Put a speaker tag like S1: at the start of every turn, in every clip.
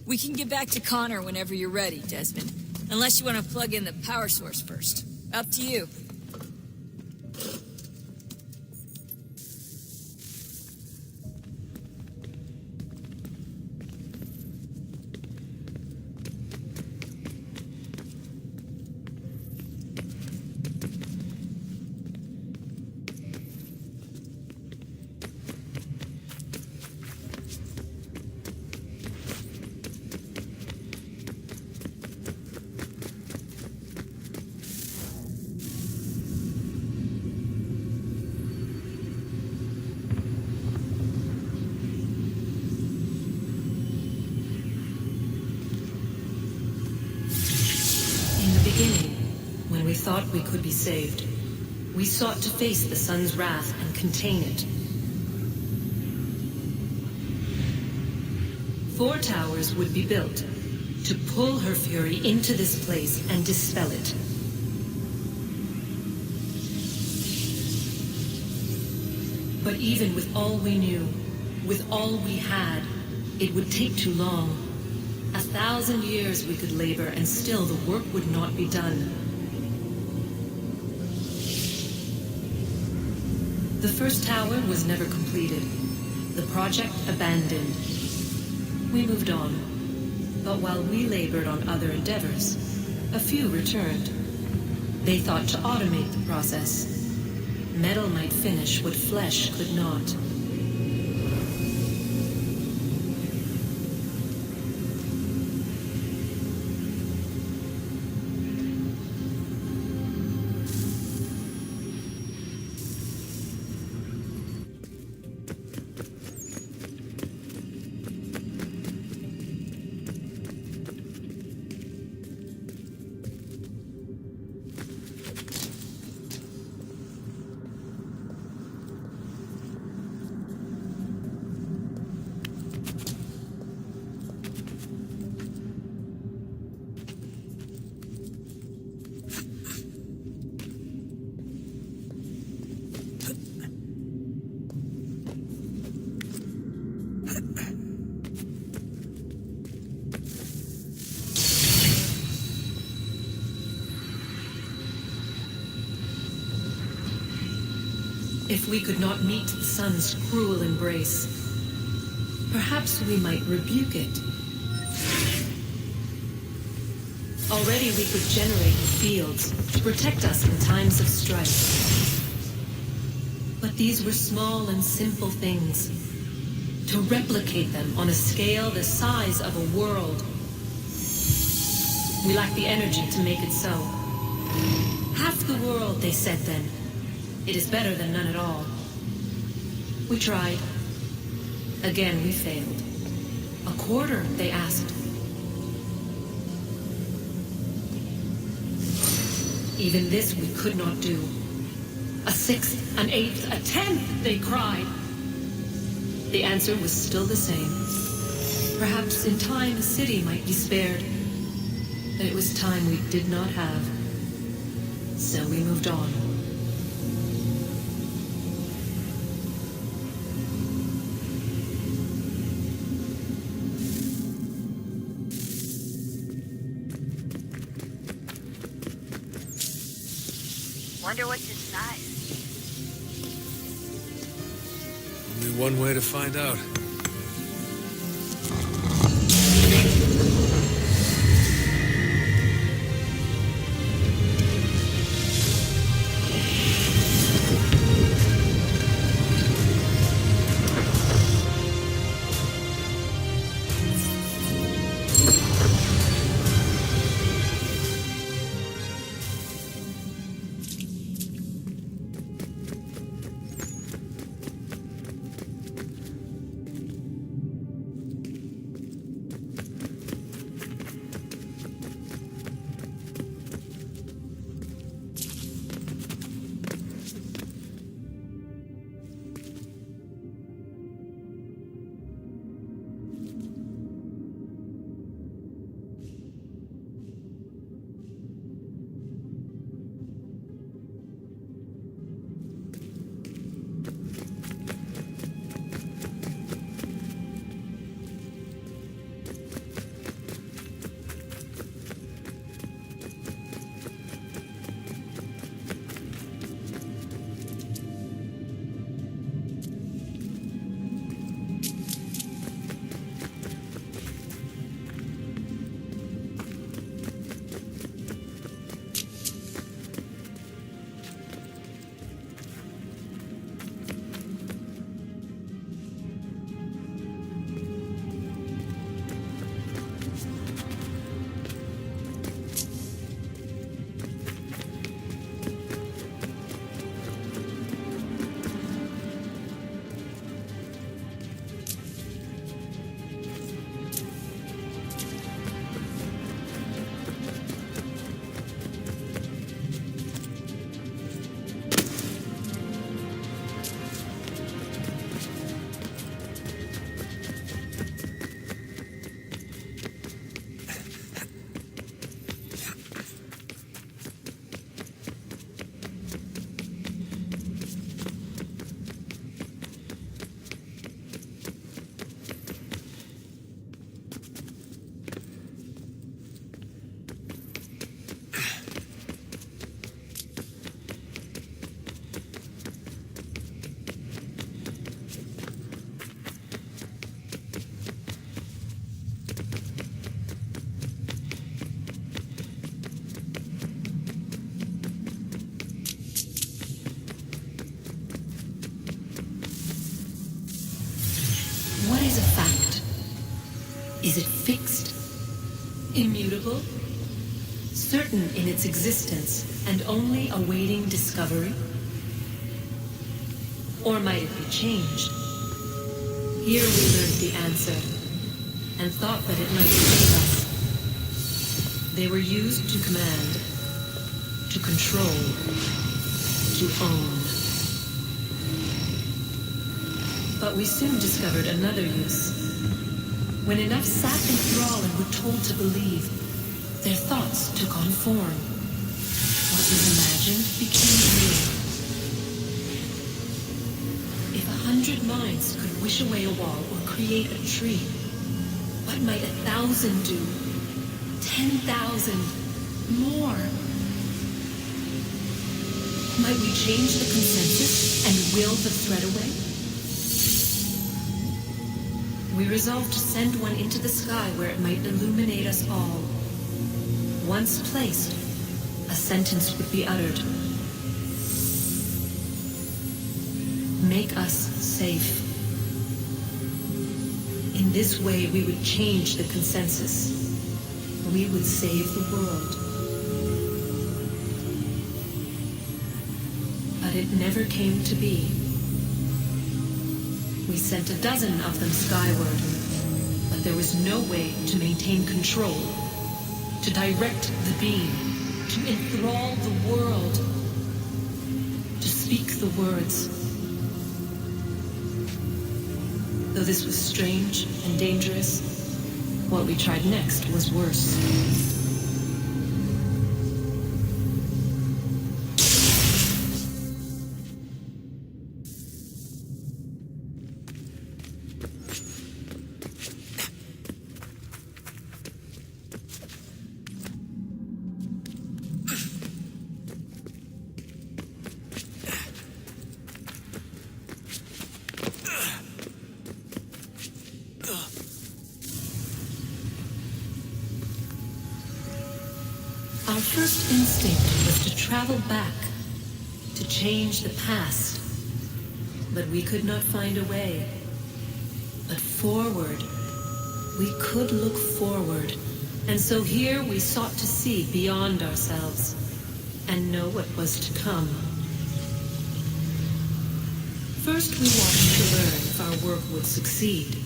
S1: We can get back to Connor whenever you're ready, Desmond. Unless you want to plug in the power source first. Up to you.
S2: When we thought we could be saved, we sought to face the sun's wrath and contain it. 4 towers would be built to pull her fury into this place and dispel it. But even with all we knew, with all we had, it would take too long. 1,000 years we could labor and still the work would not be done. The first tower was never completed. The project abandoned. We moved on. But while we labored on other endeavors, a few returned. They thought to automate the process. Metal might finish what flesh could not. If we could not meet the sun's cruel embrace, perhaps we might rebuke it. Already we could generate the fields to protect us in times of strife. But these were small and simple things. To replicate them on a scale the size of a world, we lack the energy to make it so. Half the world, they said then. It is better than none at all. We tried. Again, we failed. A quarter, they asked. Even this we could not do. A 1/6, an 1/8, a 1/10, they cried. The answer was still the same. Perhaps in time a city might be spared. But it was time we did not have. So we moved on.
S3: Wonder what's inside.
S4: Only one way to find out.
S2: Is it fixed? Immutable? Certain in its existence and only awaiting discovery? Or might it be changed? Here we learned the answer, and thought that it might save us. They were used to command, to control, to own. But we soon discovered another use. When enough sat in thrall and were told to believe, their thoughts took on form. What was imagined became real. If 100 minds could wish away a wall or create a tree, what might 1,000 do? 10,000? More? Might we change the consensus and will the thread away? We resolved to send one into the sky where it might illuminate us all. Once placed, a sentence would be uttered. Make us safe. In this way, we would change the consensus. We would save the world. But it never came to be. We sent a dozen of them skyward, but there was no way to maintain control, to direct the beam, to enthrall the world, to speak the words. Though this was strange and dangerous, what we tried next was worse. Our first instinct was to travel back, to change the past. But we could not find a way. But forward, we could look forward. And so here we sought to see beyond ourselves and know what was to come. First we watched to learn if our work would succeed.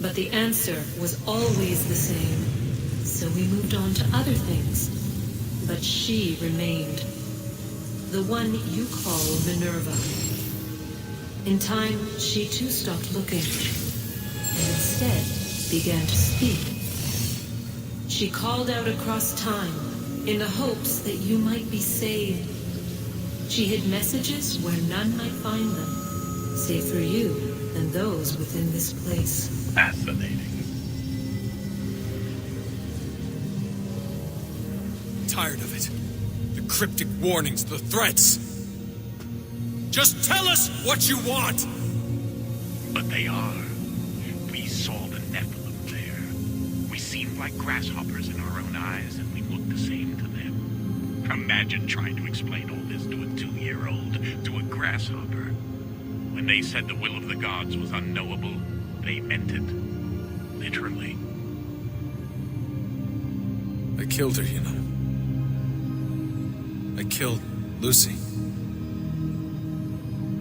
S2: But the answer was always the same. So we moved on to other things. But she remained. The one you call Minerva. In time, she too stopped looking. And instead began to speak. She called out across time in the hopes that you might be saved. She hid messages where none might find them, save for you and those within this place.
S5: Fascinating.
S4: Tired of it. The cryptic warnings, the threats. Just tell us what you want!
S5: But they are. We saw the Nephilim there. We seemed like grasshoppers in our own eyes, and we looked the same to them. Imagine trying to explain all this to a 2-year-old, to a grasshopper. When they said the will of the gods was unknowable, they meant it. Literally.
S4: I killed her, you know. I killed Lucy.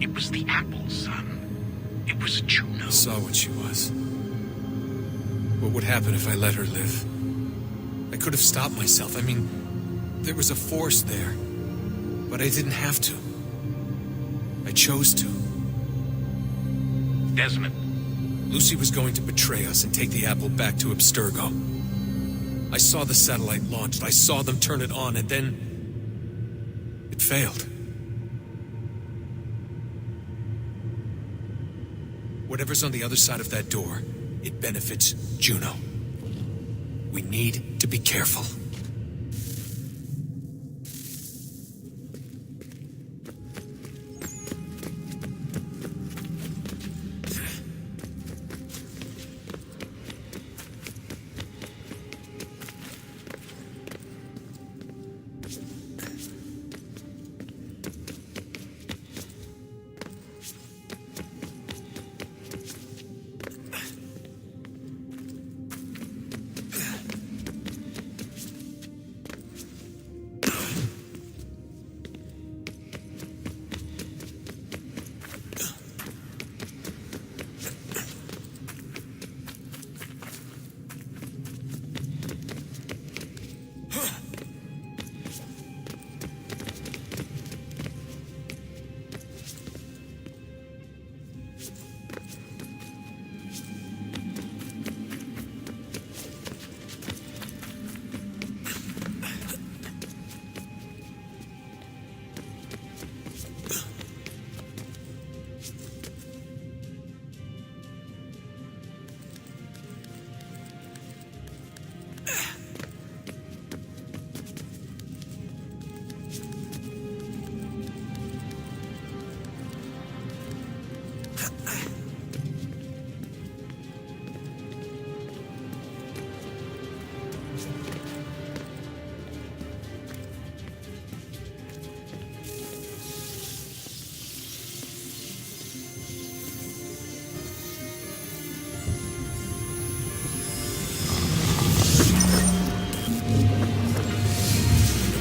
S5: It was the apple, son. It was Juno.
S4: I saw what she was. What would happen if I let her live? I could have stopped myself. I mean, there was a force there. But I didn't have to. I chose to.
S5: Desmond.
S4: Lucy was going to betray us and take the apple back to Abstergo. I saw the satellite launched. I saw them turn it on, and then it failed. Whatever's on the other side of that door, it benefits Juno. We need to be careful.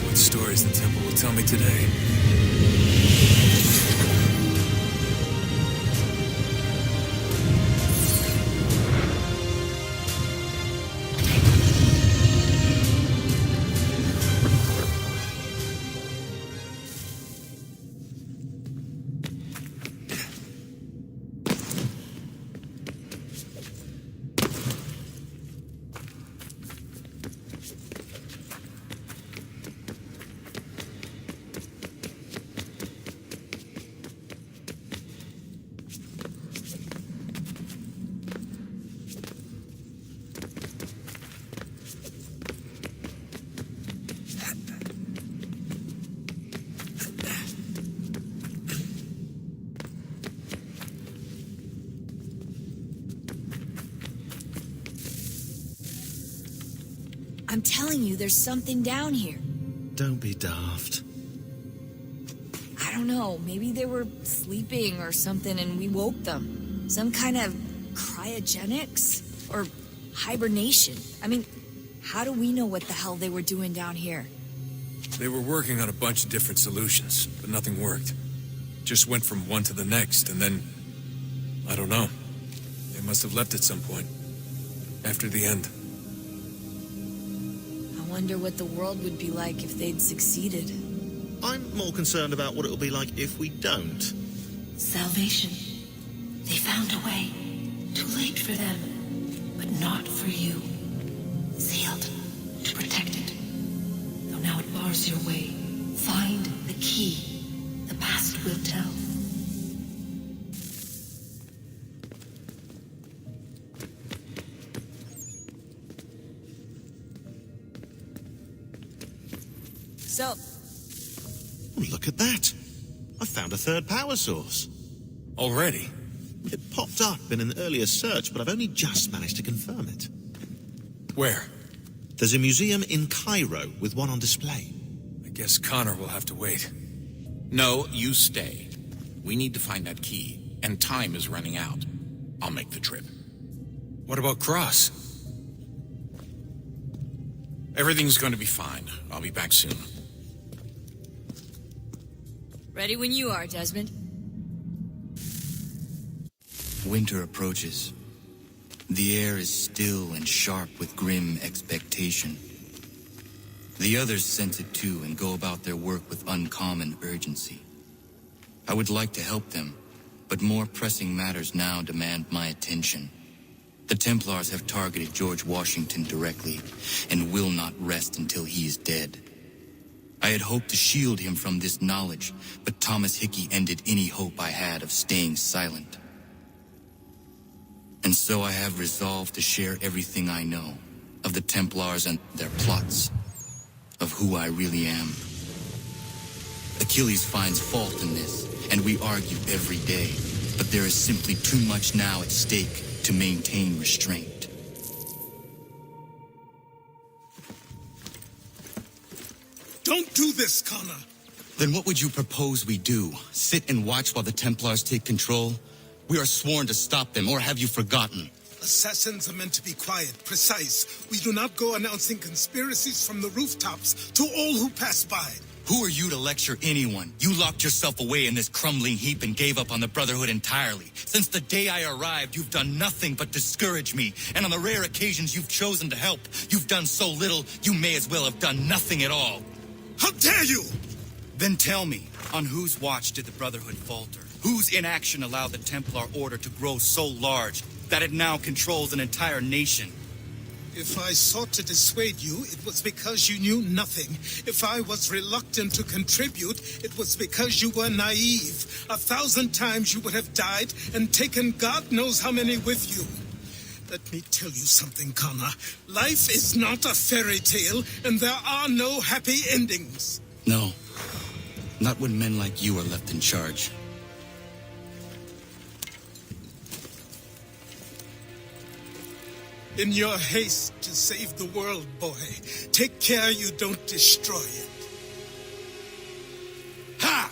S4: What stories the temple will tell me today.
S1: I'm telling you, there's something down here.
S6: Don't be daft.
S1: I don't know, maybe they were sleeping or something and we woke them. Some kind of cryogenics? Or hibernation. I mean, how do we know what the hell they were doing down here?
S4: They were working on a bunch of different solutions, but nothing worked. Just went from one to the next, and then... I don't know. They must have left at some point. After the end.
S1: I wonder what the world would be like if they'd succeeded.
S6: I'm more concerned about what it'll be like if we don't.
S2: Salvation. They found a way. Too late for them, but not for you. Sealed to protect it. Though now it bars your way. Find the key. The past will tell.
S1: So,
S6: Oh, look at that. I found a third power source.
S4: Already?
S6: It popped up in an earlier search, but I've only just managed to confirm it.
S4: Where?
S6: There's a museum in Cairo with one on display.
S4: I guess Connor will have to wait.
S5: No, you stay. We need to find that key, and time is running out. I'll make the trip.
S4: What about Cross?
S5: Everything's going to be fine. I'll be back soon.
S1: ready when you are, Desmond.
S7: Winter approaches. The air is still and sharp with grim expectation. The others sense it too and go about their work with uncommon urgency. I would like to help them, but more pressing matters now demand my attention. The Templars have targeted George Washington directly, and will not rest until he is dead. I had hoped to shield him from this knowledge, but Thomas Hickey ended any hope I had of staying silent. And so I have resolved to share everything I know of the Templars and their plots, of who I really am. Achilles finds fault in this, and we argue every day, but there is simply too much now at stake to maintain restraint.
S8: Don't do this, Connor.
S7: Then what would you propose we do? Sit and watch while the Templars take control? We are sworn to stop them, or have you forgotten?
S8: Assassins are meant to be quiet, precise. We do not go announcing conspiracies from the rooftops to all who pass by.
S7: Who are you to lecture anyone? You locked yourself away in this crumbling heap and gave up on the Brotherhood entirely. Since the day I arrived, you've done nothing but discourage me. And on the rare occasions you've chosen to help, you've done so little, you may as well have done nothing at all.
S8: How dare you!
S7: Then tell me, on whose watch did the Brotherhood falter? Whose inaction allowed the Templar Order to grow so large that it now controls an entire nation?
S8: If I sought to dissuade you, it was because you knew nothing. If I was reluctant to contribute, it was because you were naive. 1,000 times you would have died and taken God knows how many with you. Let me tell you something, Connor. Life is not a fairy tale, and there are no happy endings.
S7: No. Not when men like you are left in charge.
S8: In your haste to save the world, boy, take care you don't destroy it. Ha!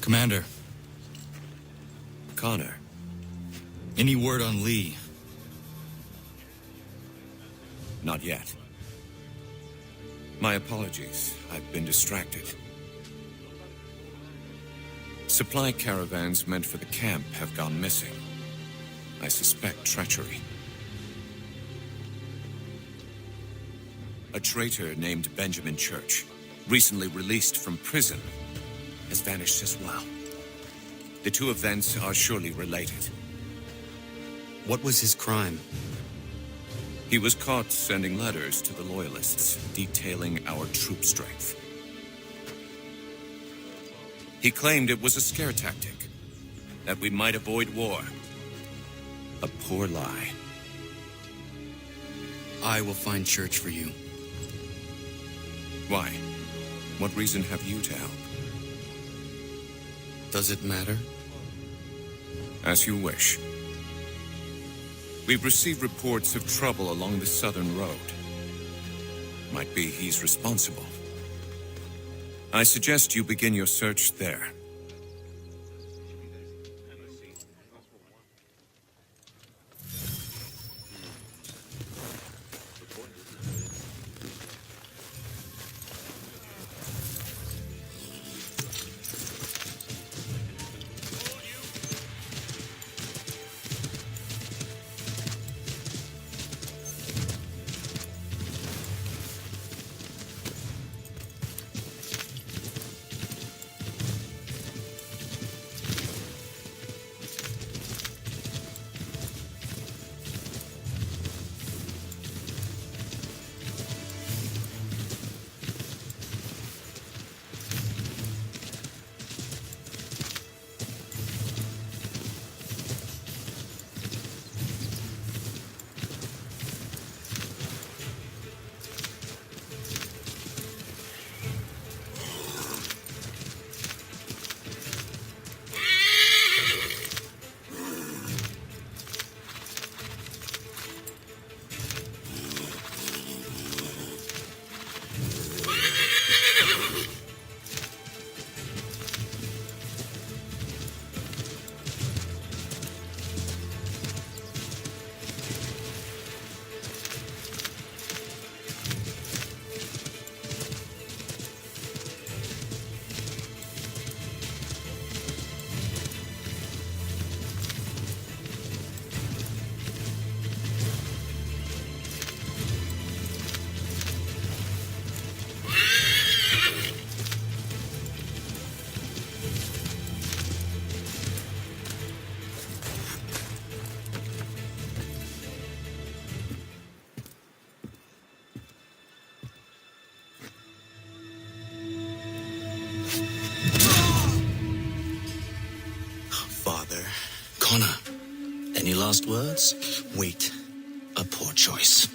S7: Commander,
S4: Connor.
S7: any word on Lee?
S4: Not yet. My apologies. I've been distracted. Supply caravans meant for the camp have gone missing. I suspect treachery. A traitor named Benjamin Church, recently released from prison, has vanished as well. The two events are surely related.
S9: What was his crime?
S4: He was caught sending letters to the Loyalists, detailing our troop strength. He claimed it was a scare tactic, that we might avoid war. A poor lie.
S7: I will find Church for you.
S4: Why? What reason have you to help?
S9: Does it matter?
S4: As you wish. We've received reports of trouble along the southern road. Might be he's responsible. I suggest you begin your search there.
S9: Connor, any last words? Wait. A poor choice.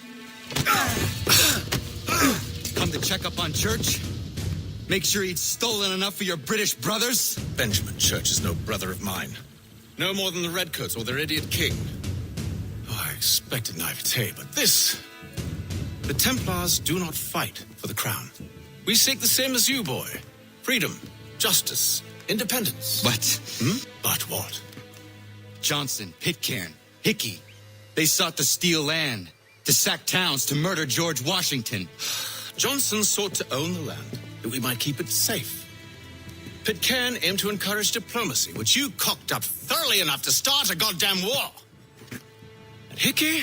S7: Come to check up on Church? Make sure he'd stolen enough for your British brothers?
S9: Benjamin Church is no brother of mine. No more than the Redcoats or their idiot king. Oh, I expected naivete, but this... The Templars do not fight for the crown. We seek the same as you, boy. Freedom, justice, independence.
S7: But...
S9: But what?
S7: Johnson, Pitcairn, Hickey, they sought to steal land, to sack towns, to murder George Washington.
S9: Johnson sought to own the land, that we might keep it safe. Pitcairn aimed to encourage diplomacy, which you cocked up thoroughly enough to start a goddamn war. And Hickey?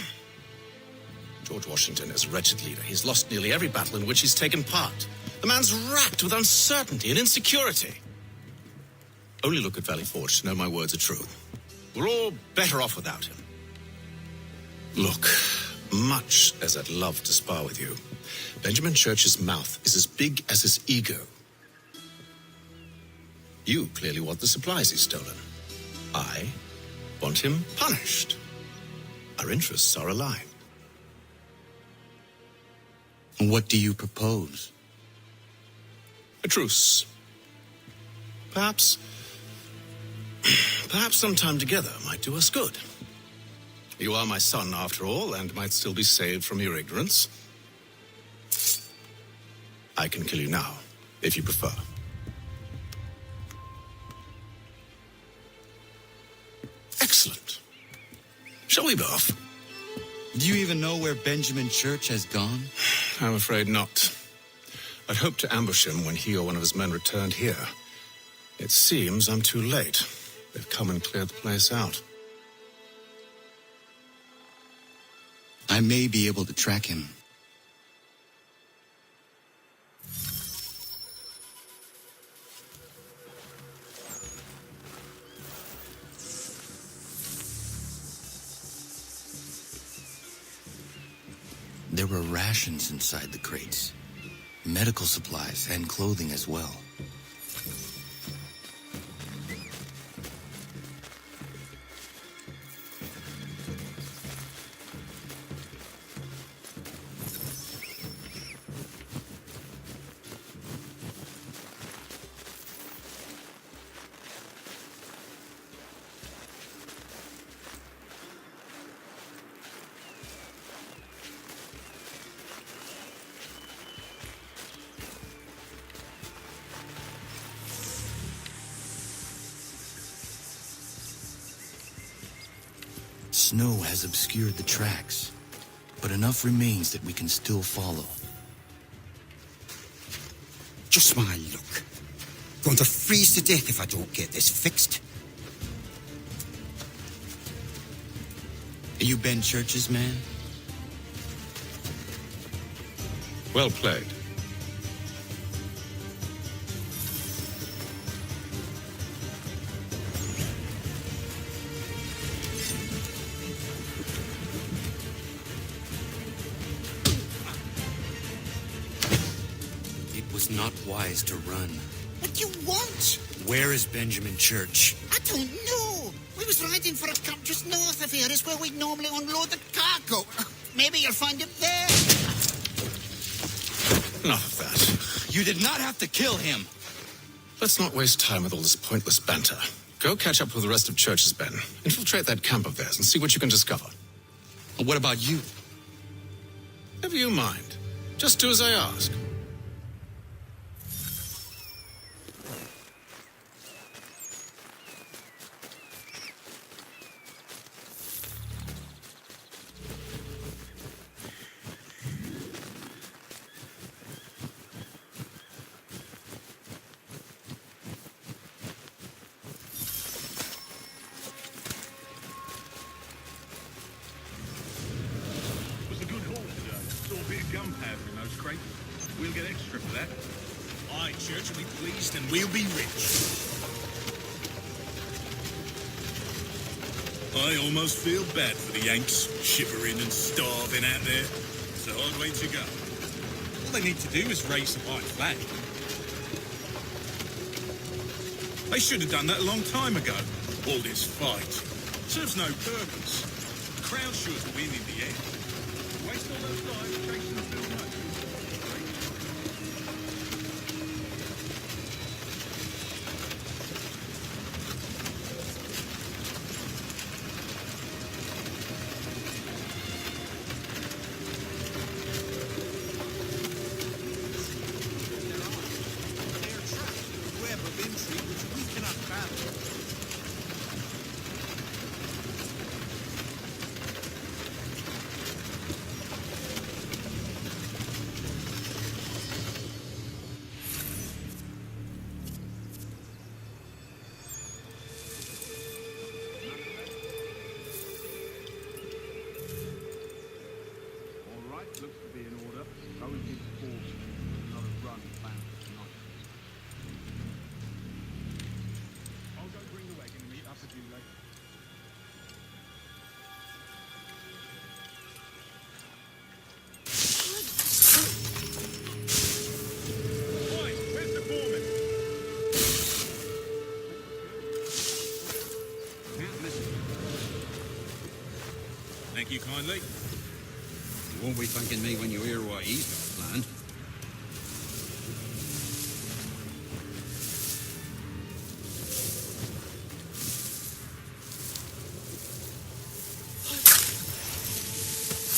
S9: George Washington is a wretched leader. He's lost nearly every battle in which he's taken part. The man's racked with uncertainty and insecurity. Only look at Valley Forge to know my words are true. We're all better off without him. Look, much as I'd love to spar with you, Benjamin Church's mouth is as big as his ego. You clearly want the supplies he's stolen. I want him punished. Our interests are aligned.
S7: What do you propose?
S9: A truce. Perhaps some time together might do us good. You are my son, after all, and might still be saved from your ignorance. I can kill you now, if you prefer. Excellent. Shall we be off?
S7: Do you even know where Benjamin Church has gone?
S9: I'm afraid not. I'd hoped to ambush him when he or one of his men returned here. It seems I'm too late. They've come and cleared the place out.
S7: I may be able to track him. There were rations inside the crates, medical supplies and clothing as well. Snow has obscured the tracks, but enough remains that we can still follow.
S10: Just my luck. Going to freeze to death if I don't get this fixed.
S7: Are you Ben Church's man?
S9: Well played.
S7: Not wise to run.
S10: What do you want?
S7: Where is Benjamin Church?
S10: I don't know. We was riding for a camp just north of here. Is where we'd normally unload the cargo. Maybe you'll find it there.
S9: Enough of that.
S7: You did not have to kill him.
S9: Let's not waste time with all this pointless banter. Go catch up with the rest of Church's men. Infiltrate that camp of theirs and see what you can discover.
S7: What about you?
S9: Never you mind. Just do as I ask.
S5: We'll get extra for that.
S11: Aye, Church will be pleased and we'll be rich. I almost feel bad for the Yanks, shivering and starving out there. It's a hard way to go. All they need to do is raise the white flag. They should have done that a long time ago. All this fight serves no purpose. The crowd's sure to win in the end. Waste all those lives chasing the film. Thank you kindly.
S12: You won't be thanking me when you hear what he's got planned.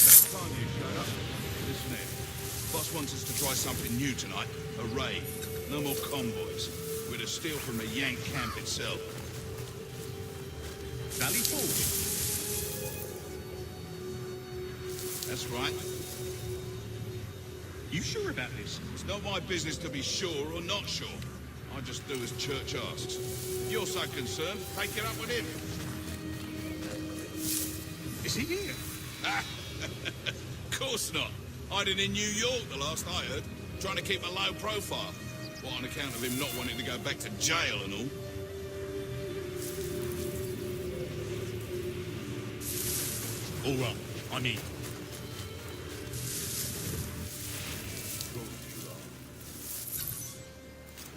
S11: About time you showed up. Listen here. Boss wants us to try something new tonight. A raid. No more convoys. We're to steal from the Yank camp itself. Valley Forge.
S13: That's right.
S11: You sure about this?
S13: It's not my business to be sure or not sure. I just do as Church asks. If you're so concerned, take it up with him.
S11: Is he here?
S13: Of course not. Hiding in New York, the last I heard. Trying to keep a low profile. What, on account of him not wanting to go back to jail and all?
S11: All right, I'm in.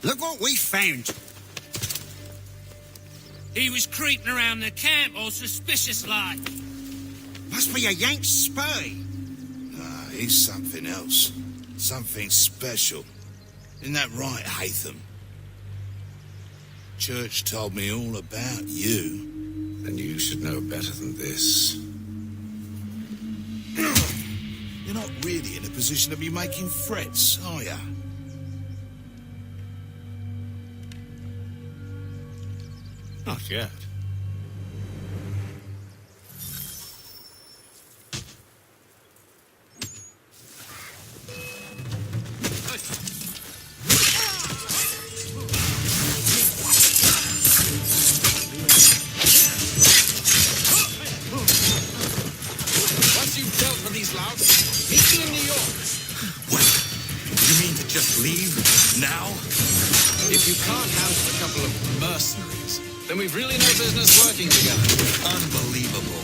S10: Look what we found.
S14: He was creeping around the camp all suspicious-like.
S10: Must be a Yank spy.
S15: Ah, he's something else. Something special. Isn't that right, Hatham? Church told me all about you.
S9: And you should know better than this.
S15: You're not really in a position to be making threats, are you?
S9: Not yet.
S14: Once you've dealt with these louts, meet you in New York.
S7: What? You mean to just leave now?
S9: If you can't handle a couple of mercenaries, then we've really no business working together.
S7: Unbelievable.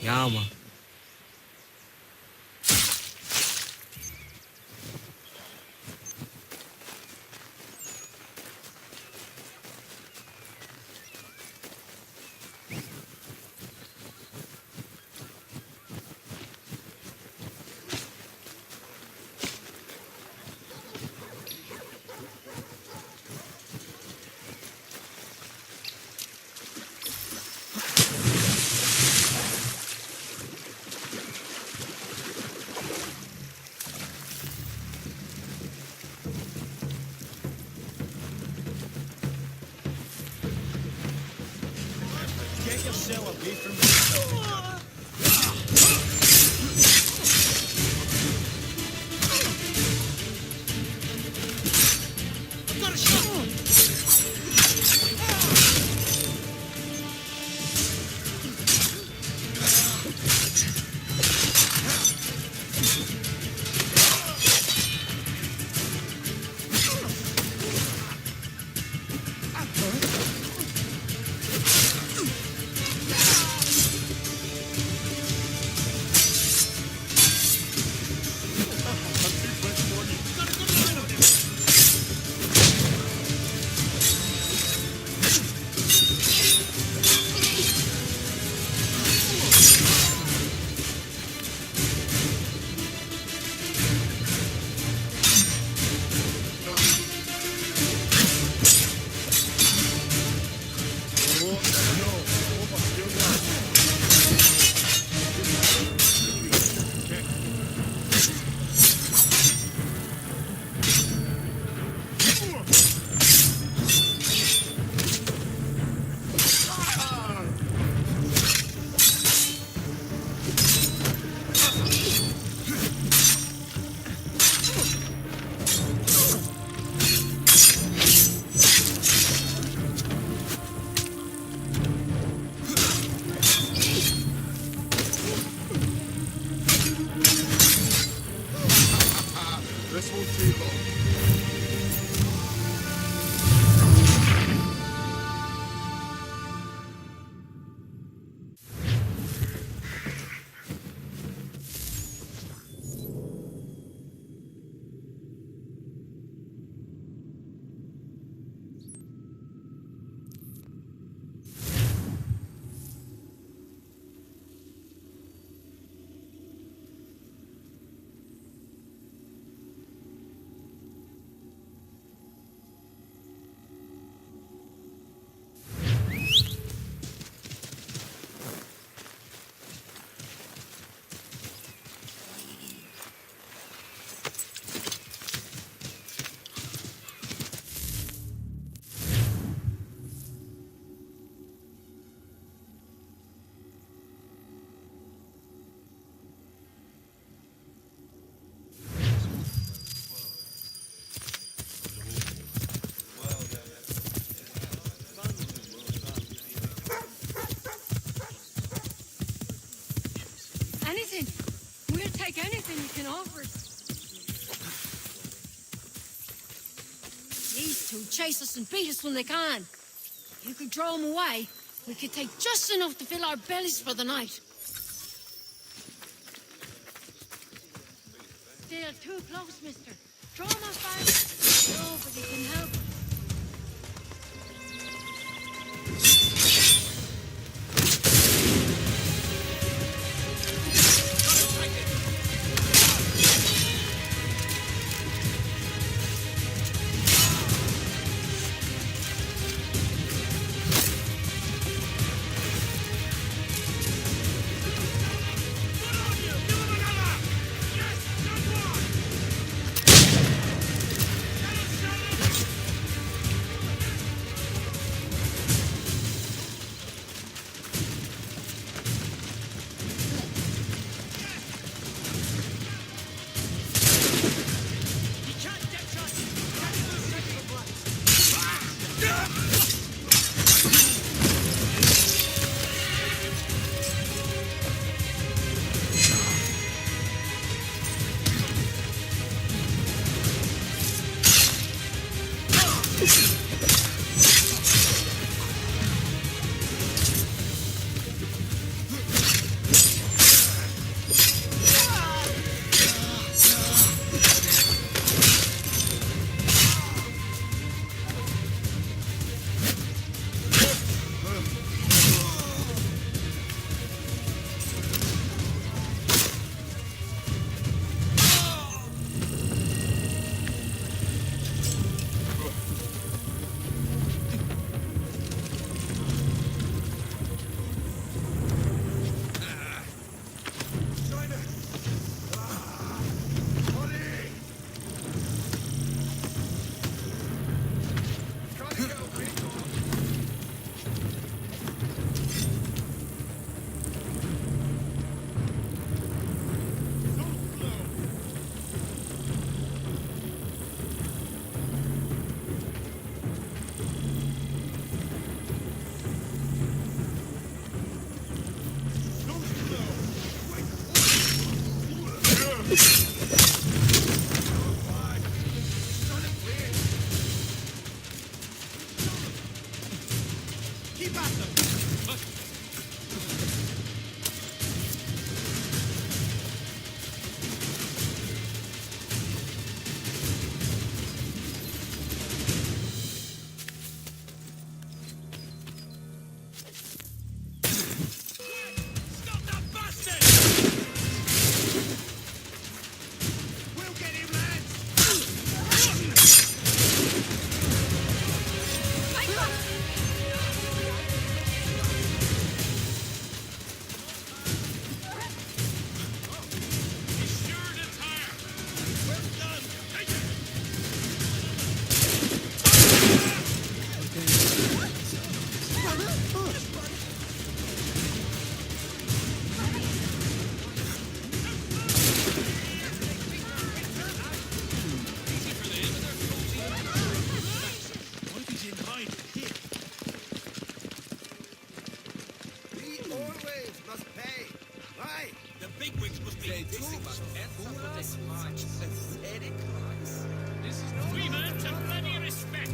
S16: Yeah, man.
S17: Get yourself away from me. I've got a shot.
S11: This won't take long.
S2: Anything. We'll take anything you can offer. These two chase us and beat us when they can. You could draw them away. We could take just enough to fill our bellies for the night. They're too close, mister. Draw them off fast. Nobody can help us.
S17: Keep at them! Stop that bastard! We'll get him, bigwigs must be dissing us. We've earned some bloody respect.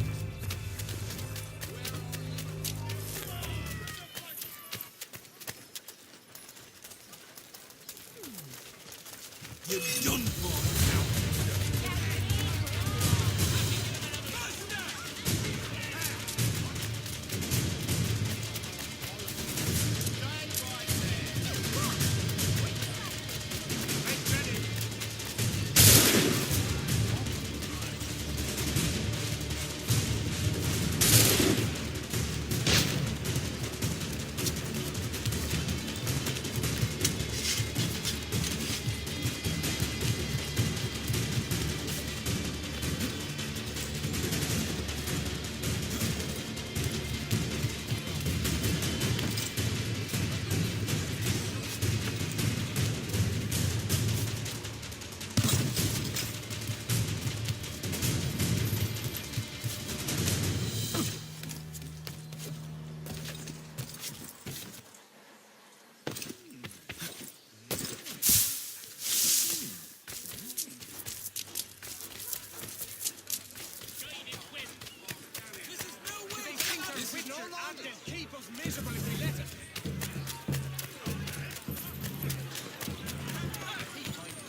S17: You're done for now. Keep us miserable if we let it.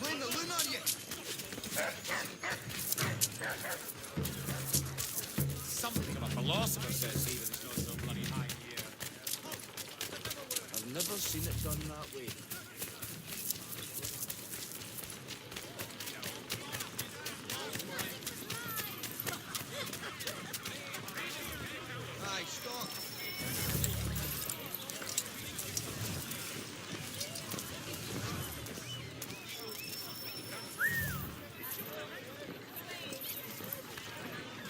S17: Blame the loon on you. Something of a philosopher says even it's not so bloody high here.
S15: I've never seen it done that way.
S17: Aye, stop.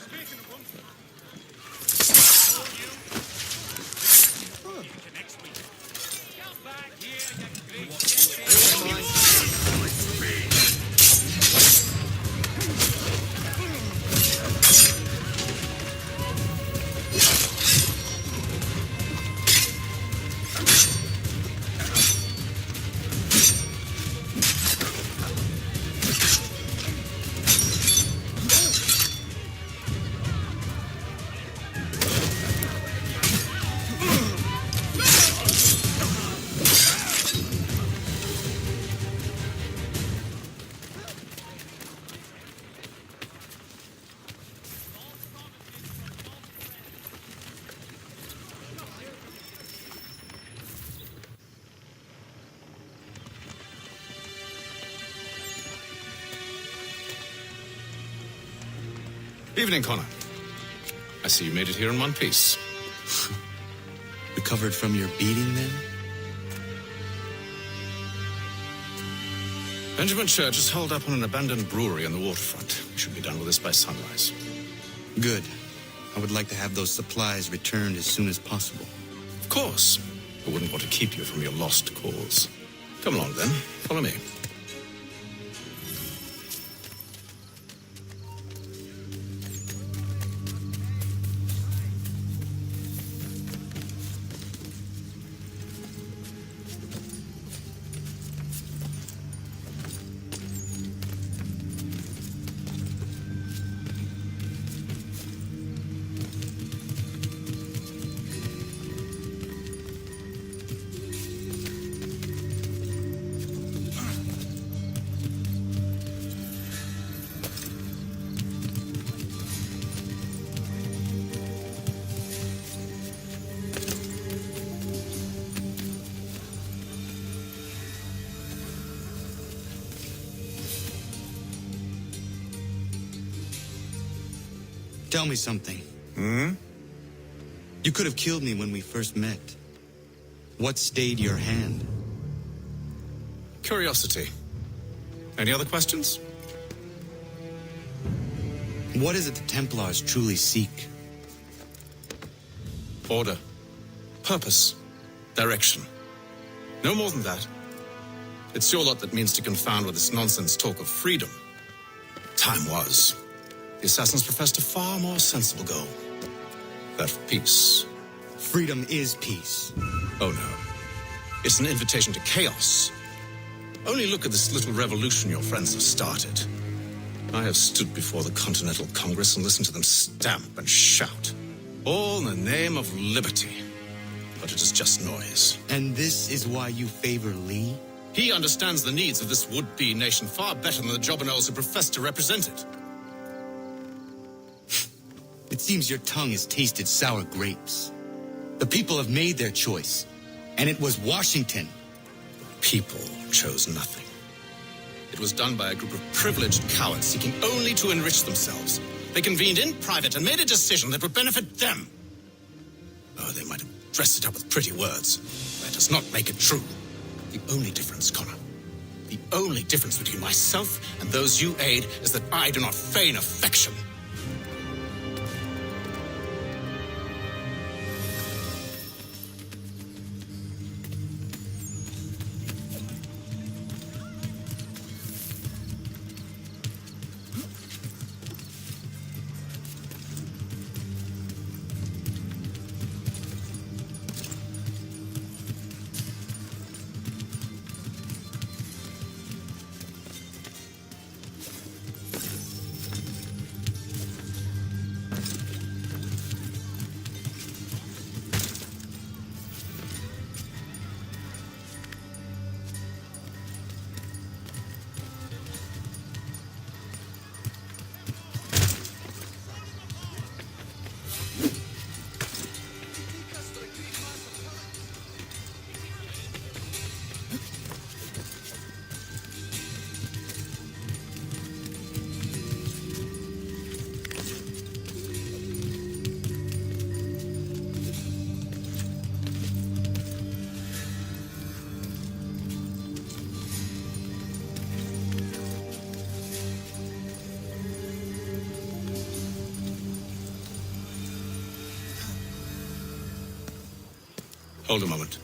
S17: Speaking of one, next week. Come back here, you great.
S9: Evening, Connor. I see you made it here in one piece.
S7: Recovered from your beating then?
S9: Benjamin Church is holed up on an abandoned brewery on the waterfront. We should be done with this by sunrise.
S7: Good. I would like to have those supplies returned as soon as possible.
S9: Of course. I wouldn't want to keep you from your lost cause. Come along, then. Follow me.
S7: Tell me something.
S9: Hmm?
S7: You could have killed me when we first met. What stayed your hand?
S9: Curiosity. Any other questions?
S7: What is it the Templars truly seek?
S9: Order. Purpose. Direction. No more than that. It's your lot that means to confound with this nonsense talk of freedom. Time was. The assassins professed a far more sensible goal. That of peace.
S7: Freedom is peace.
S9: Oh no. It's an invitation to chaos. Only look at this little revolution your friends have started. I have stood before the Continental Congress and listened to them stamp and shout. All in the name of liberty. But it is just noise.
S7: And this is why you favor Lee?
S9: He understands the needs of this would-be nation far better than the jobberknolls who profess to represent it.
S7: It seems your tongue has tasted sour grapes. The people have made their choice, and it was Washington.
S9: People chose nothing. It was done by a group of privileged cowards seeking only to enrich themselves. They convened in private and made a decision that would benefit them. Oh, they might have dressed it up with pretty words. That does not make it true. The only difference, Connor, the only difference between myself and those you aid is that I do not feign affection. Hold a moment.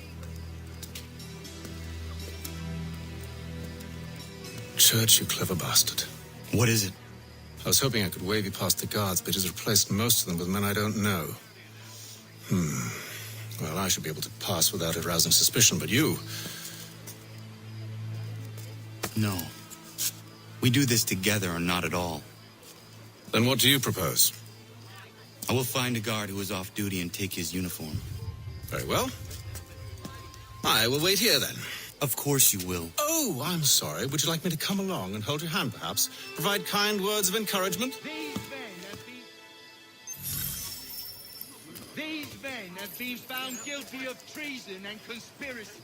S9: Church, you clever bastard.
S7: What is it?
S9: I was hoping I could wave you past the guards, but it has replaced most of them with men I don't know. Well, I should be able to pass without arousing suspicion, but you...
S7: No. We do this together or not at all.
S9: Then what do you propose?
S7: I will find a guard who is off duty and take his uniform.
S9: Very well. I will wait here, then.
S7: Of course you will.
S9: Oh, I'm sorry. Would you like me to come along and hold your hand, perhaps? Provide kind words of encouragement?
S17: These men have been found guilty of treason and conspiracy.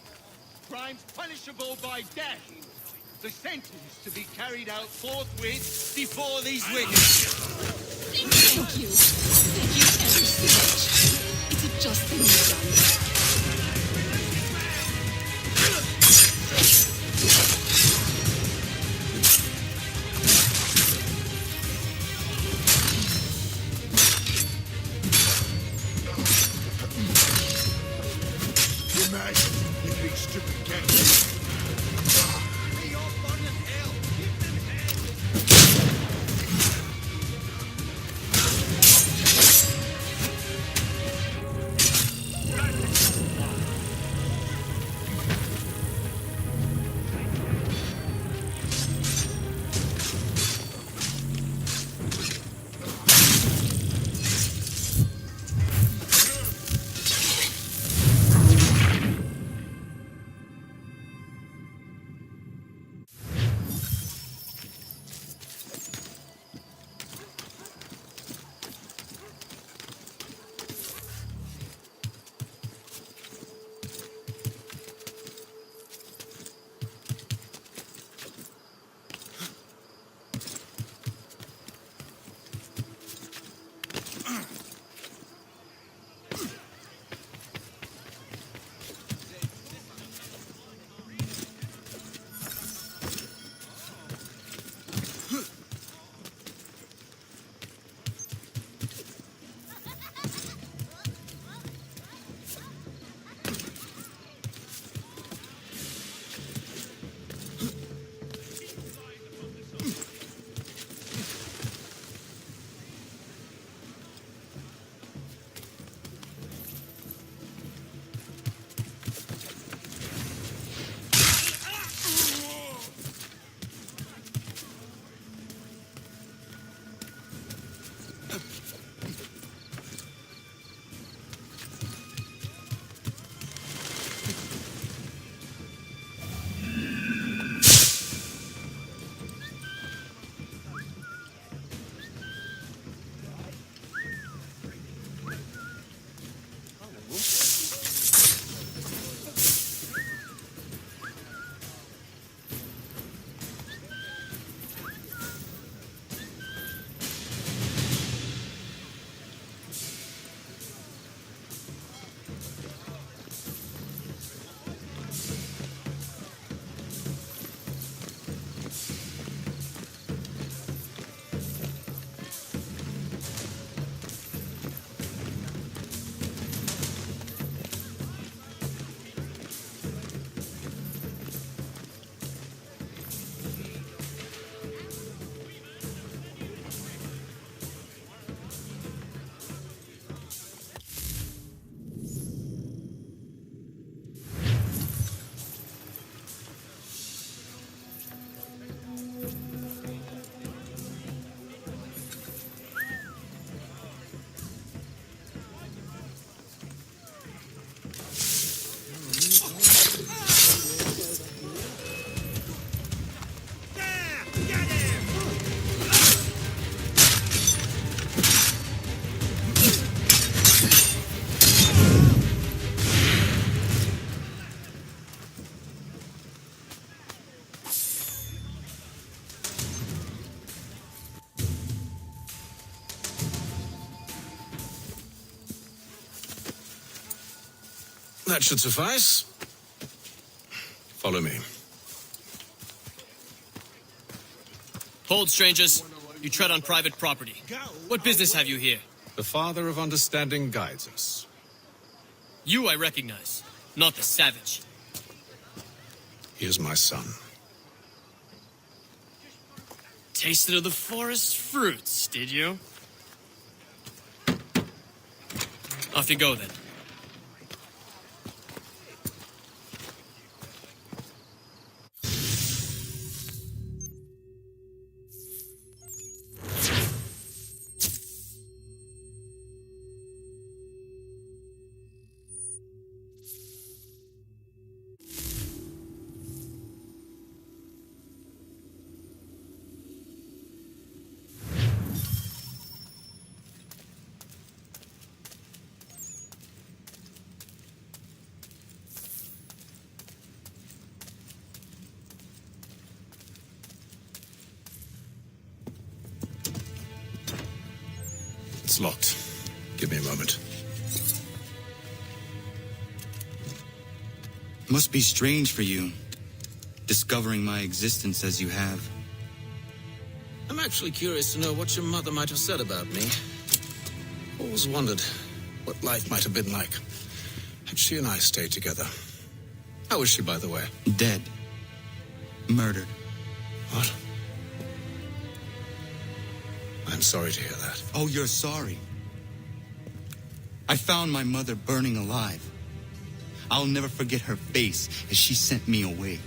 S17: Crimes punishable by death. The sentence to be carried out forthwith before these witnesses.
S2: Thank you. Thank you ever so much. It's a just thing you've done.
S9: That should suffice. Follow me.
S16: Hold, strangers. You tread on private property. What business have you here?
S9: The Father of Understanding guides us.
S16: You I recognize, not the savage.
S9: He is my son.
S16: Tasted of the forest fruits, did you? Off you go, then.
S9: It's locked. Give me a moment.
S7: Must be strange for you, discovering my existence as you have.
S9: I'm actually curious to know what your mother might have said about me. Always wondered what life might have been like had she and I stayed together. How is she, by the way?
S7: Dead. Murdered.
S9: What? I'm sorry to hear that.
S7: Oh, you're sorry. I found my mother burning alive. I'll never forget her face as she sent me away.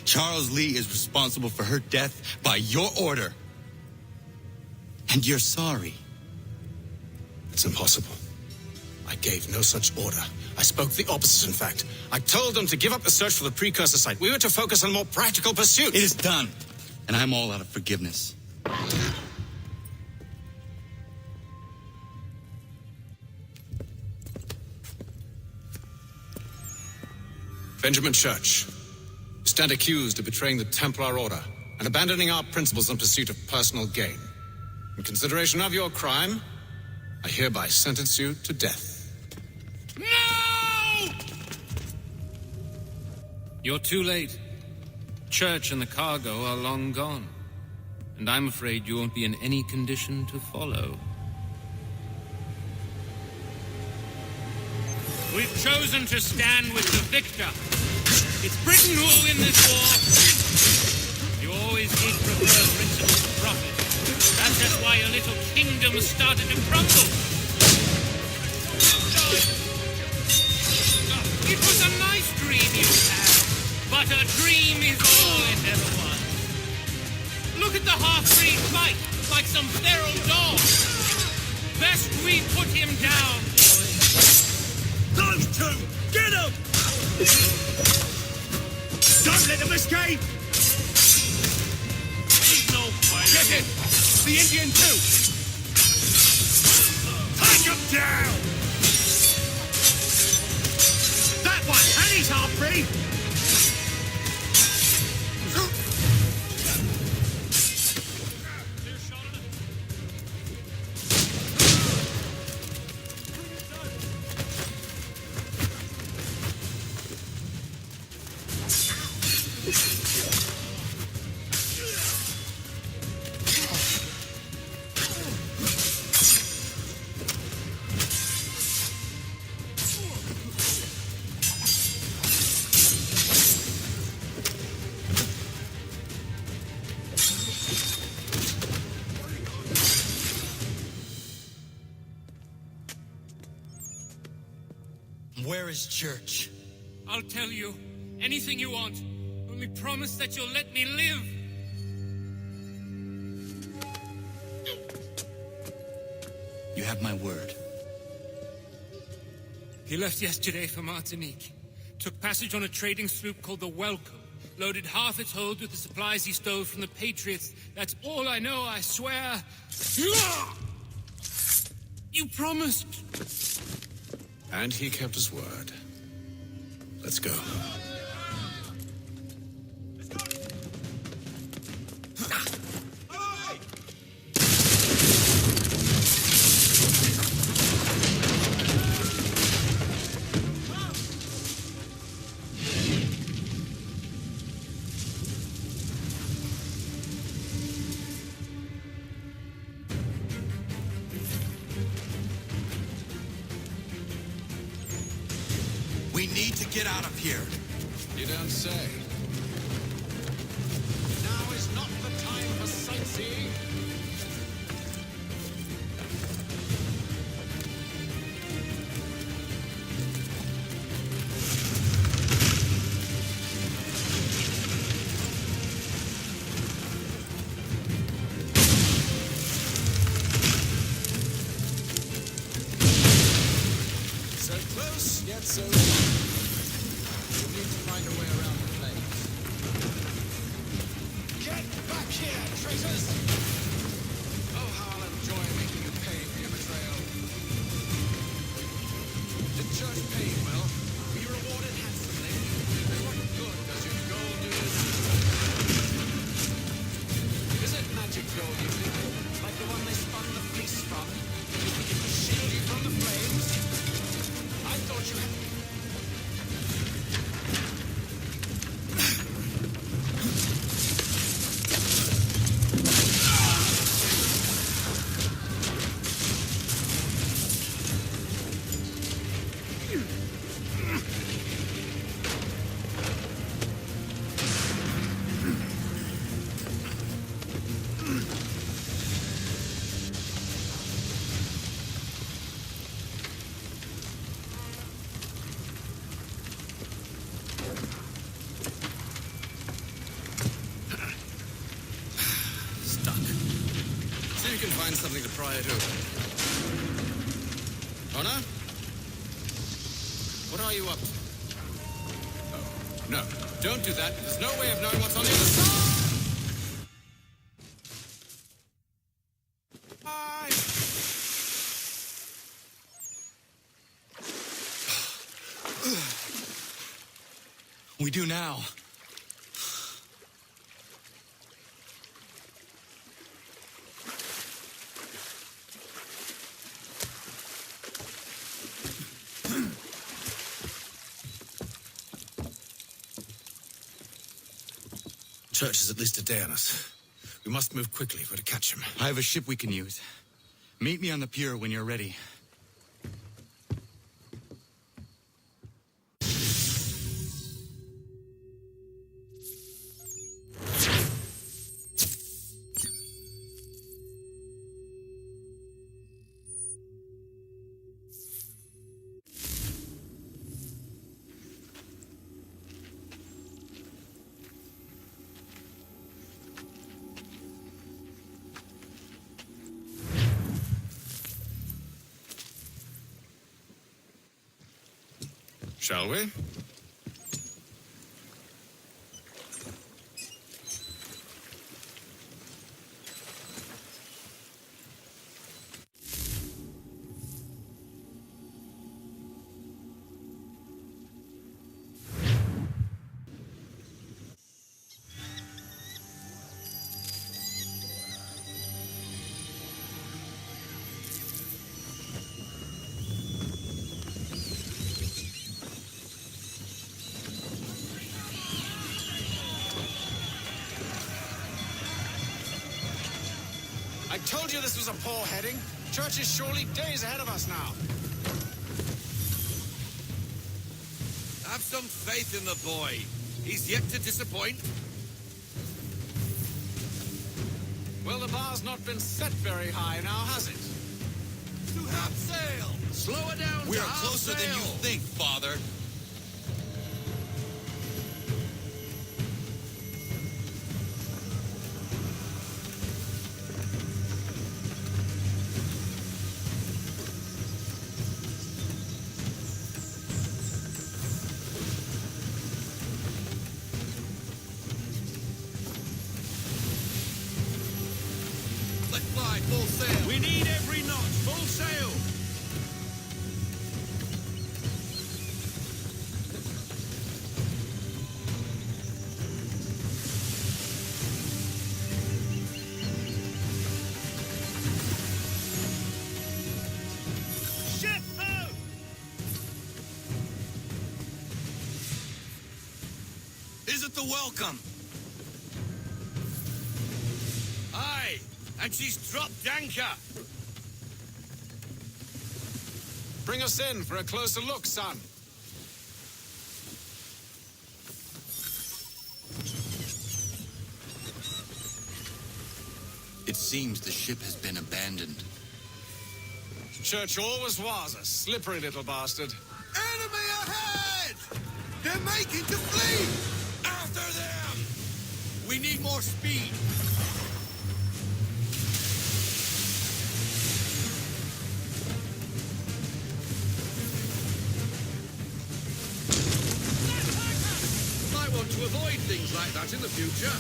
S7: Charles Lee is responsible for her death by your order. And you're sorry.
S9: It's impossible. I gave no such order. I spoke the opposite, in fact. I told them to give up the search for the precursor site. We were to focus on more practical pursuits.
S7: It is done. And I'm all out of forgiveness.
S9: Benjamin Church, you stand accused of betraying the Templar Order and abandoning our principles in pursuit of personal gain. In consideration of your crime, I hereby sentence you to death.
S16: No!
S18: You're too late. Church and the cargo are long gone. And I'm afraid you won't be in any condition to follow.
S19: We've chosen to stand with the victor. It's Britain who will win this war. You always did prefer principles to profit. That's just why your little kingdom started to crumble. It was a nice dream you had, but a dream is all it ever was. Look at the half-breed fight, like some feral dog. Best we put him down, boys. Those two! Get them! Don't let them escape! He's no fighter. Get him! The Indian too! Take him down! That one! And he's half-breed!
S7: Where is Church?
S19: I'll tell you. Anything you want. Only promise that you'll let me live.
S7: You have my word.
S19: He left yesterday for Martinique. Took passage on a trading sloop called the Welcome. Loaded half its hold with the supplies he stole from the Patriots. That's all I know, I swear. You promised.
S9: And he kept his word. Let's go.
S14: get out of here.
S9: You don't say.
S14: Now is not the time for sightseeing.
S9: So close, yet so far. We need to find a way around the flames.
S14: Get back here, traitors! Oh, how I'll enjoy making you pay for your betrayal. The church paid well. We rewarded handsomely. And what good does your gold do this? Is it magic gold, you think? Like the one they spun the fleece from? You think it will shield you from the flames? I thought you had...
S9: Stuck. See if you can find something to pry it open. Honor? What are you up to? Oh, no. Don't do that. There's no way of knowing what's on the other side!
S7: We do now.
S9: Church is at least a day on us. We must move quickly if we're to catch him.
S7: I have a ship we can use. Meet me on the pier when you're ready.
S9: Shall we?
S14: I told you this was a poor heading. Church is surely days ahead of us now.
S13: Have some faith in the boy. He's yet to disappoint.
S14: Well, the bar's not been set very high now, has it?
S13: To half sail! Slow her down
S14: We
S13: to
S14: are
S13: half
S14: closer than
S13: sail.
S14: you
S13: think, Father. Let fly, full sail.
S11: We need every knot, full sail. Ship ho!
S13: Is it the welcome? Aye, and she's dropped anchor.
S14: Bring us in for a closer look, son.
S7: It seems the ship has been abandoned.
S9: Church always was a slippery little bastard.
S14: Enemy ahead! They're making to flee! After them! We need more speed.
S9: Might want to avoid things like that in the future.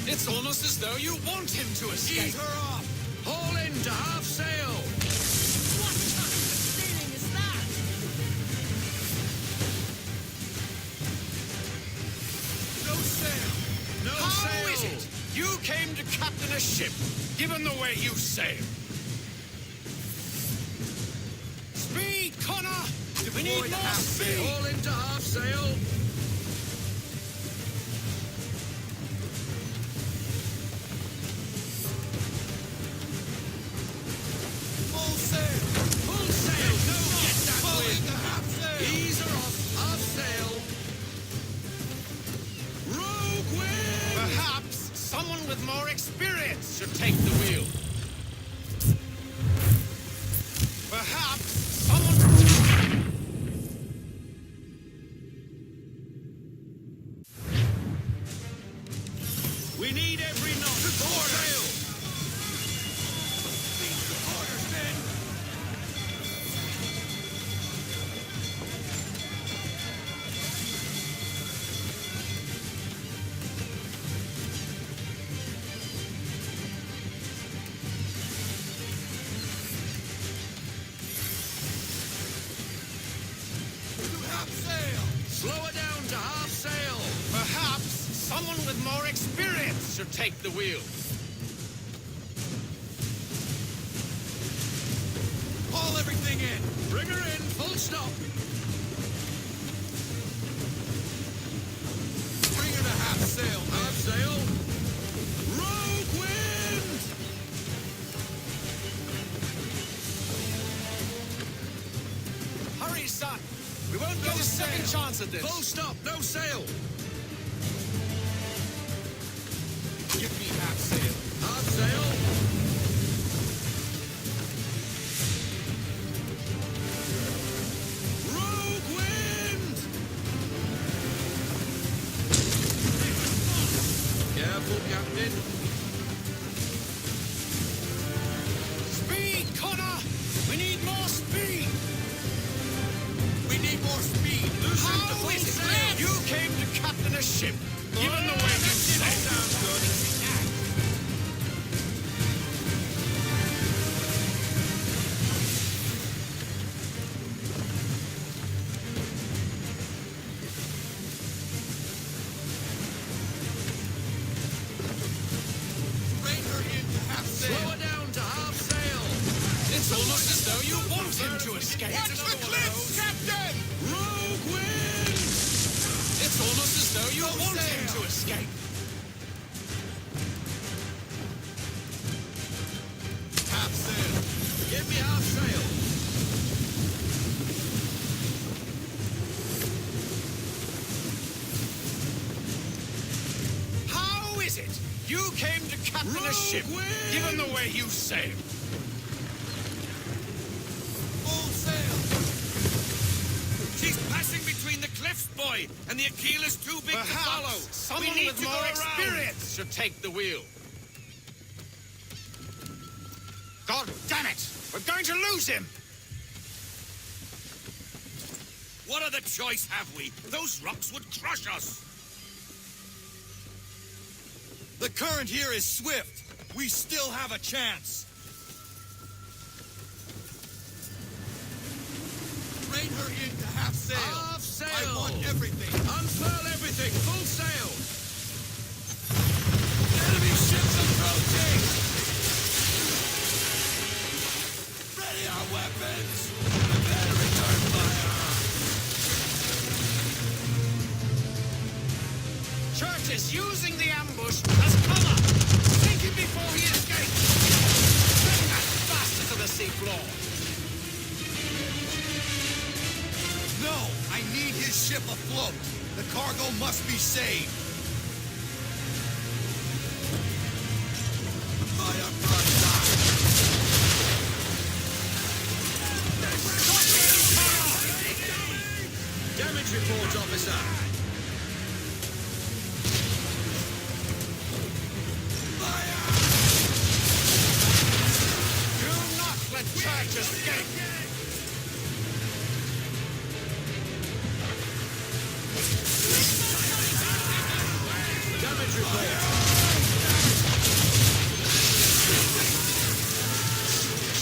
S9: It's almost as though you want him to escape.
S14: Ease her off!
S9: Haul in to half sail!
S14: What kind of stealing is that?
S9: No sail! No
S14: How
S9: sail!
S14: is it?
S9: You came to captain a ship, given the way you sail. Speed, Connor! We need more speed! Haul into half sail!
S14: Full sail!
S9: Full sail! No, get that
S14: Full
S9: wind!
S14: into half sail!
S9: Ease her off, half sail! Rogue wind!
S19: Perhaps someone with more experience should take the wheel. Perhaps someone...
S9: We need every knot to sail!
S14: Orders, men! To half sail!
S9: Slow her down to half sail!
S19: Perhaps someone with more experience should take the wheel.
S14: Haul everything in!
S9: Bring her in, full stop!
S14: Bring her to half sail, man!
S9: Half sail! Rogue wind!
S19: Hurry, son. We won't get a second chance at this.
S9: Full stop, no sail!
S14: Give me half sail.
S9: Half sail! Rogue wind! Careful, Captain.
S19: Speed, Connor! We need more speed!
S14: We need more speed.
S9: Loosen
S19: How
S9: the full
S19: is it?
S9: sail!
S19: You came to captain a ship, given the way you said.
S14: Sounds good. Bring her in to half sail.
S9: Slow her down to half sail!
S19: It's almost as though you want him to escape.
S14: Watch the cliffs, Captain!
S9: Rogue wind!
S19: It's almost as though you want him to escape.
S14: Half sail.
S9: Give me half sail!
S19: How is it? You came to captain a ship, given the way you sail.
S14: Full sail.
S19: She's passing between the cliffs, boy, and the Aquilus too big to follow. Someone
S14: We need
S19: with
S14: to
S19: more
S14: go around.
S19: experience should take the wheel. God damn it! We're going to lose him!
S14: What other choice have we? Those rocks would crush us. The current here is swift. We still have a chance. Rein her in to half sail.
S9: Half sail!
S14: I want everything.
S9: Unfurl everything, full sail!
S14: Enemy ships approaching! Ready our weapons! Prepare to return fire!
S19: Church is using the ambush as cover. Take him before he escapes. Bring that bastard to the seafloor.
S14: No! I need his ship afloat. The cargo must be saved.
S9: Damage report, officer.
S14: Do not let Church escape!
S9: Damage report.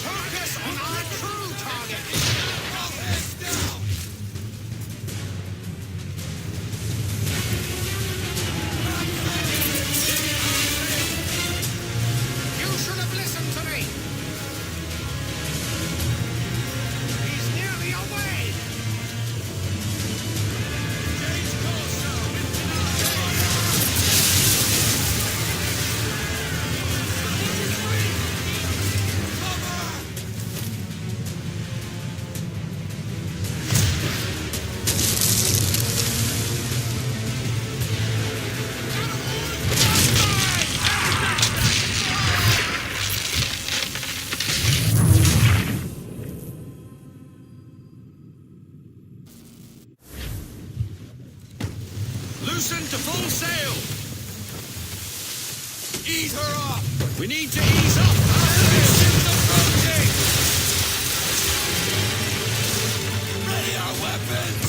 S14: Focus on our true target! You should have listened to me! He's nearly away!
S9: Loosen to full sail. Ease her off. We need to ease off. Our ship's approaching. Ready our weapons.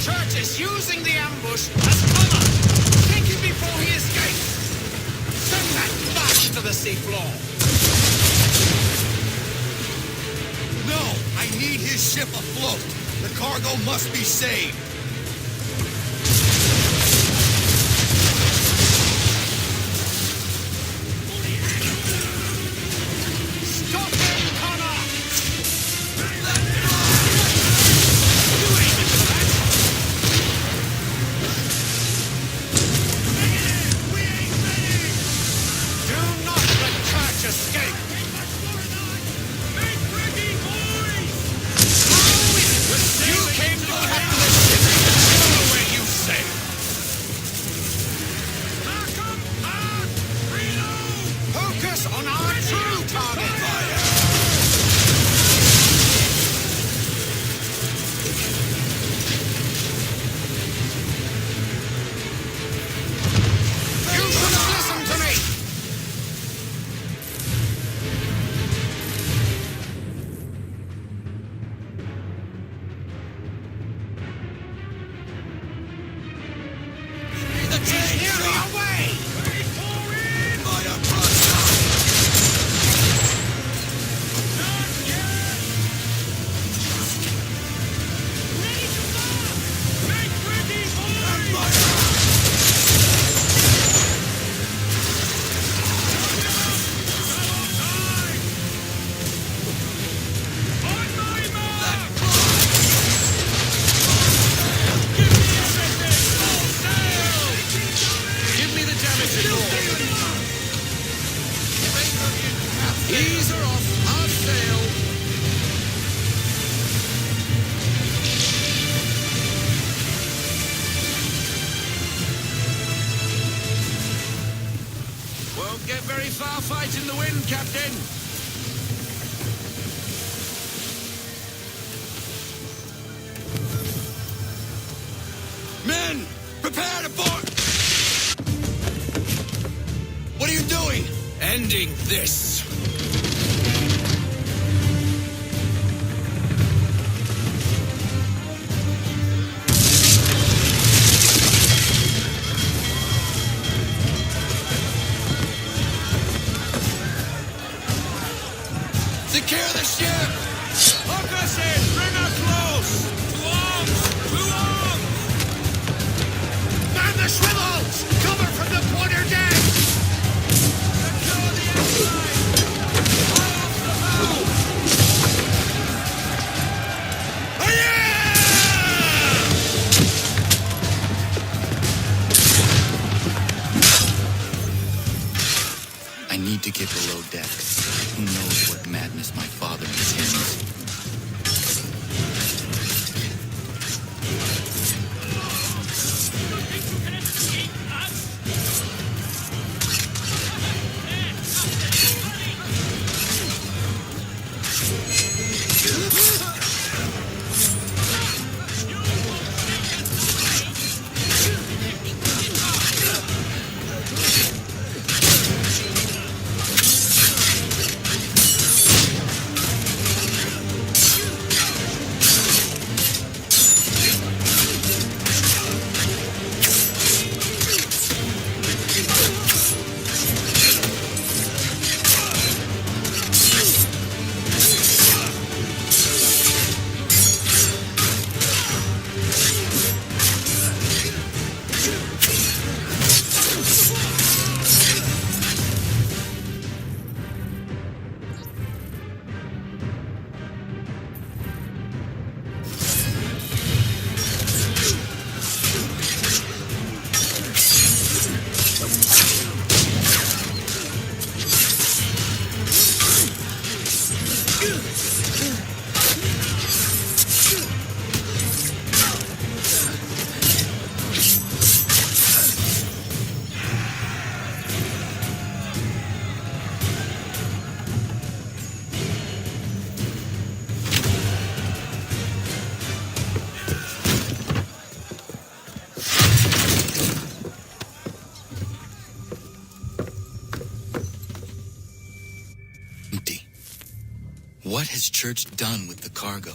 S14: Church is using the ambush as cover! Take him before he escapes! Send that back to the seafloor!
S9: No, I need his ship afloat. The cargo must be saved.
S14: Stop him, Connor! Do not let Church escape! You came to protect this ship! Go where you say! Focus on our true target! You should have listened to me! He's nearly away!
S9: Give me the damage report. Ease her off. Our sail. Won't get very far fighting the wind, Captain. Men, prepare to board. What are you doing? Ending this. Secure the ship! Hook us in! Bring her close! To arms! To arms!
S14: Man the swivels! Cover from the quarter deck!
S9: Secure the outside!
S7: What has Church done with the cargo?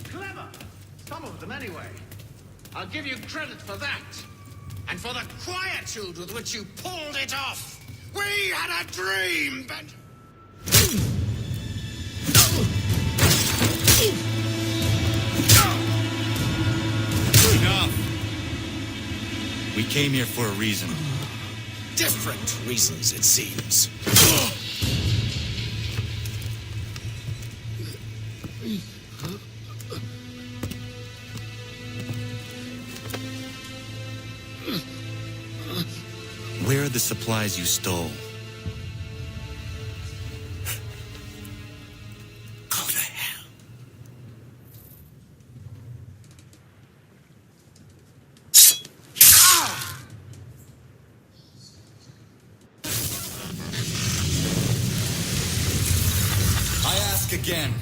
S14: Clever! Some of them, anyway. I'll give you credit for that. And for the quietude with which you pulled it off. We had a dream, but...
S7: Enough! We came here for a reason.
S9: Different reasons, it seems.
S7: Where are the supplies you stole?
S9: Go to hell.
S7: I ask again.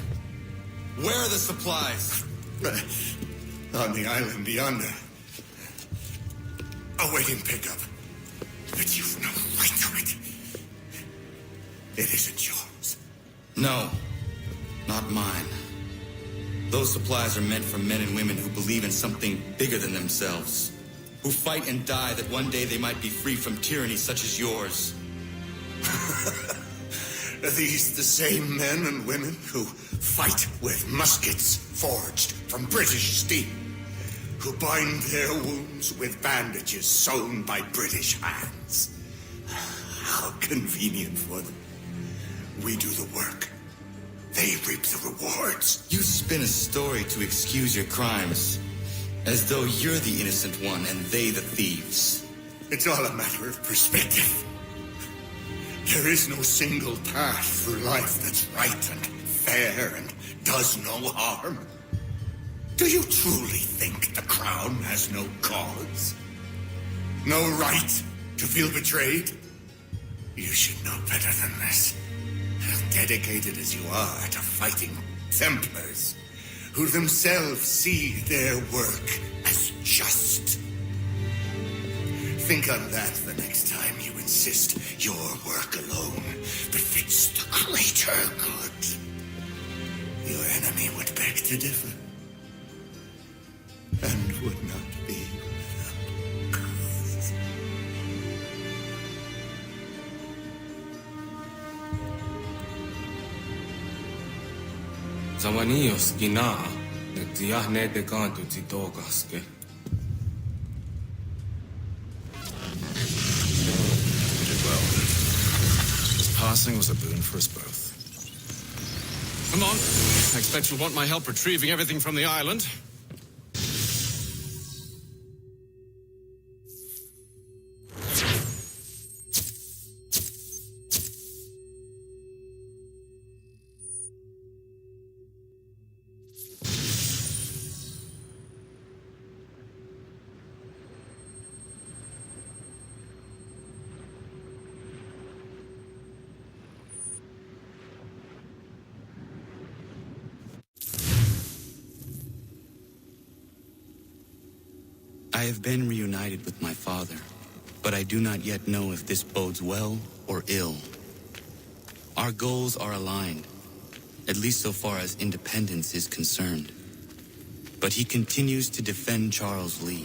S7: Where are the supplies?
S15: On the island yonder. Awaiting pickup. But you've no right to it. It isn't yours.
S7: No, not mine. Those supplies are meant for men and women who believe in something bigger than themselves, who fight and die that one day they might be free from tyranny such as yours.
S15: Are these the same men and women who fight with muskets forged from British steel? Who bind their wounds with bandages sewn by British hands? How convenient for them. We do the work. They reap the rewards.
S7: You spin a story to excuse your crimes, as though you're the innocent one and they the thieves.
S15: It's all a matter of perspective. There is no single path through life that's right and fair and does no harm. Do you truly think the crown has no cause? No right to feel betrayed? You should know better than this. Dedicated as you are to fighting Templars, who themselves see their work as just. Think on that the next time you insist your work alone befits the greater good. Your enemy would beg to differ, and would not be without cause.
S18: Zawanios gina, nagtiyahne de kanto titogaske.
S9: You did well. His passing was a boon for us both.
S16: Come on. I expect you'll want my help retrieving everything from the island.
S7: I have been reunited with my father, but I do not yet know if this bodes well or ill. Our goals are aligned, at least so far as independence is concerned. But he continues to defend Charles Lee,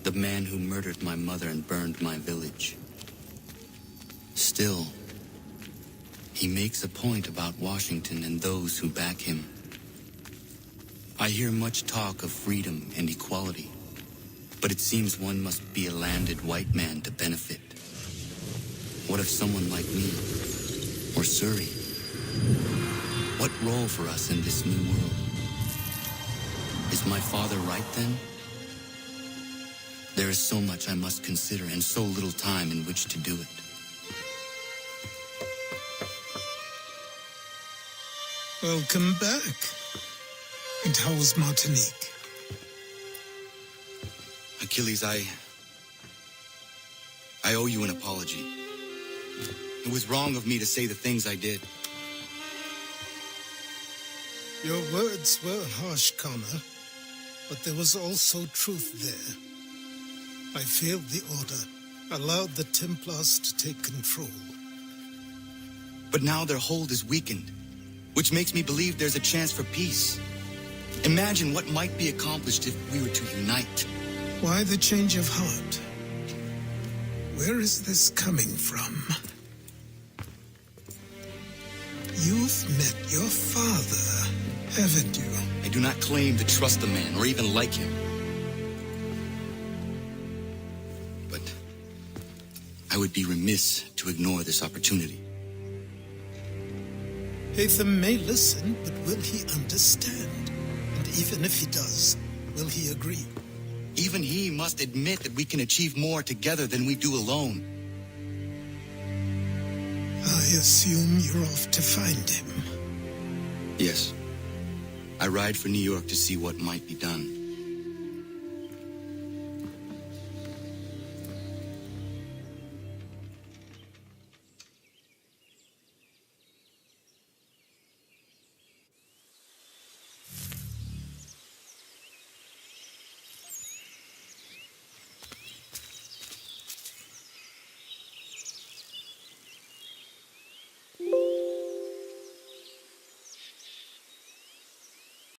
S7: the man who murdered my mother and burned my village. Still, he makes a point about Washington and those who back him. I hear much talk of freedom and equality, but it seems one must be a landed white man to benefit. What of someone like me, or Surrey? What role for us in this new world? Is my father right then? There is so much I must consider and so little time in which to do it.
S8: Welcome back. And how was Martinique?
S7: Achilles, I owe you an apology. It was wrong of me to say the things I did.
S8: Your words were harsh, Connor, but there was also truth there. I failed the Order, allowed the Templars to take control.
S7: But now their hold is weakened, which makes me believe there's a chance for peace. Imagine what might be accomplished if we were to unite.
S8: Why the change of heart? Where is this coming from? You've met your father, haven't you?
S7: I do not claim to trust the man or even like him. But I would be remiss to ignore this opportunity.
S8: Hatham may listen, but will he understand? And even if he does, will he agree?
S7: Even he must admit that we can achieve more together than we do alone.
S8: I assume you're off to find him.
S7: Yes. I ride for New York to see what might be done.